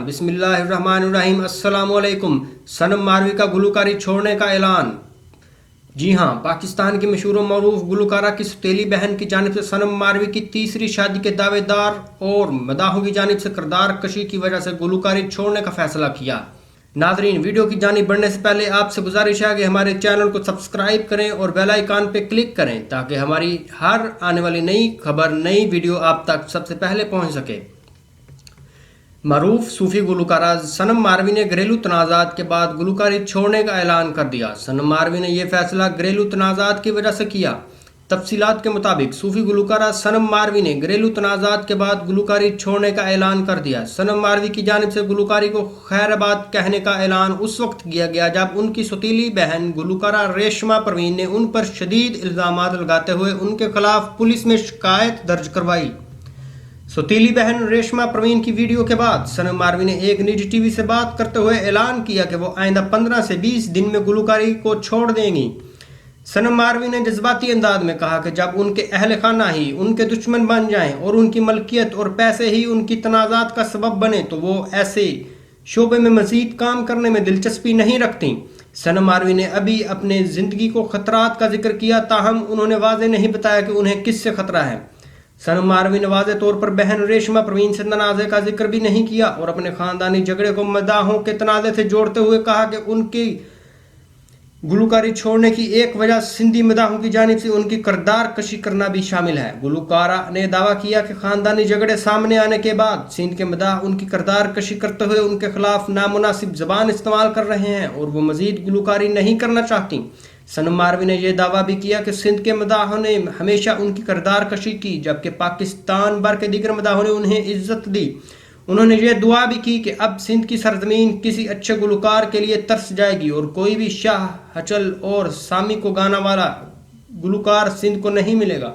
बिस्मिल्लाहिर्रहमानिर्रहीम। अस्सलामुअलैकुम। सनम मारवी का गुलकारी छोड़ने का ऐलान। जी हाँ, पाकिस्तान की मशहूर और मरूफ गुलकारा की सौतेली बहन की जानिब से सनम मारवी की तीसरी शादी के दावेदार और मदाहों की जानिब से किरदार कशी की वजह से गुलकारी छोड़ने का फैसला किया। नादरीन, वीडियो की जानिब बढ़ने से पहले आपसे गुजारिश है कि हमारे चैनल को सब्सक्राइब करें और बेल आइकन पे क्लिक करें ताकि हमारी हर आने वाली नई खबर, नई वीडियो आप तक सबसे पहले पहुंच सके। मरूफ सूफी गुलकारा सनम मारवी ने घरेलू तनाज़ात के बाद गुलकारी छोड़ने का ऐलान कर दिया। सनम मारवी ने यह फैसला घरेलू तनाज़ात की वजह से किया। तफसीलात के मुताबिक सूफी गुलकारा सनम मारवी ने घरेलू तनाज़ात के बाद गुलकारी छोड़ने का ऐलान कर दिया। सनम मारवी की जानिब से गुलकारी को खैराबाद कहने का ऐलान उस वक्त किया गया जब उनकी सौतीली बहन गुलकारा रेशमा परवीन ने उन पर शदीद इल्ज़ामात लगाते हुए उनके खिलाफ पुलिस में शिकायत दर्ज करवाई। सौतीली बहन रेशमा परवीन की वीडियो के बाद सनम मारवी ने एक निजी टीवी से बात करते हुए ऐलान किया कि वो आइंदा 15 से 20 दिन में गुलकारी को छोड़ देंगी। सनम मारवी ने जज्बाती अंदाज में कहा कि जब उनके अहल खाना ही उनके दुश्मन बन जाएं और उनकी मलकियत और पैसे ही उनकी तनाज़ात का सबब बने तो वो ऐसे शोबे में मज़ीद काम करने में दिलचस्पी नहीं रखती। सनम मारवी ने अभी अपने ज़िंदगी को ख़तरात का जिक्र किया, ताहम उन्होंने वाज़े नहीं बताया कि उन्हें किससे ख़तरा है। सनम मारवी ने वाज़े तौर पर बहन रेशमा परवीन से तनाज़े का जिक्र भी नहीं किया और अपने ख़ानदानी झगड़े को मदाहों के तनाज़े से जोड़ते हुए कहा कि उनकी गुलकारी छोड़ने की एक वजह सिंधी मदाहों की जानिब से उनकी किरदार कशी करना भी शामिल है। गुलकारा ने दावा किया कि ख़ानदानी झगड़े सामने आने के बाद सिंध के मदाह उनकी किरदार कशी करते हुए उनके खिलाफ नामुनासिब ज़बान इस्तेमाल कर रहे हैं और वो मज़ीद गुलकारी नहीं करना चाहती। सनम मारवी ने यह दावा भी किया कि सिंध के मदाहों ने हमेशा उनकी किरदार कशी की जबकि पाकिस्तान भर के दीगर मदाहों ने उन्हें इज्जत दी। उन्होंने ये दुआ भी की कि अब सिंध की सरजमीन किसी अच्छे गुलकार के लिए तरस जाएगी और कोई भी शाह, हचल और सामी को गाना वाला गुलकार सिंध को नहीं मिलेगा।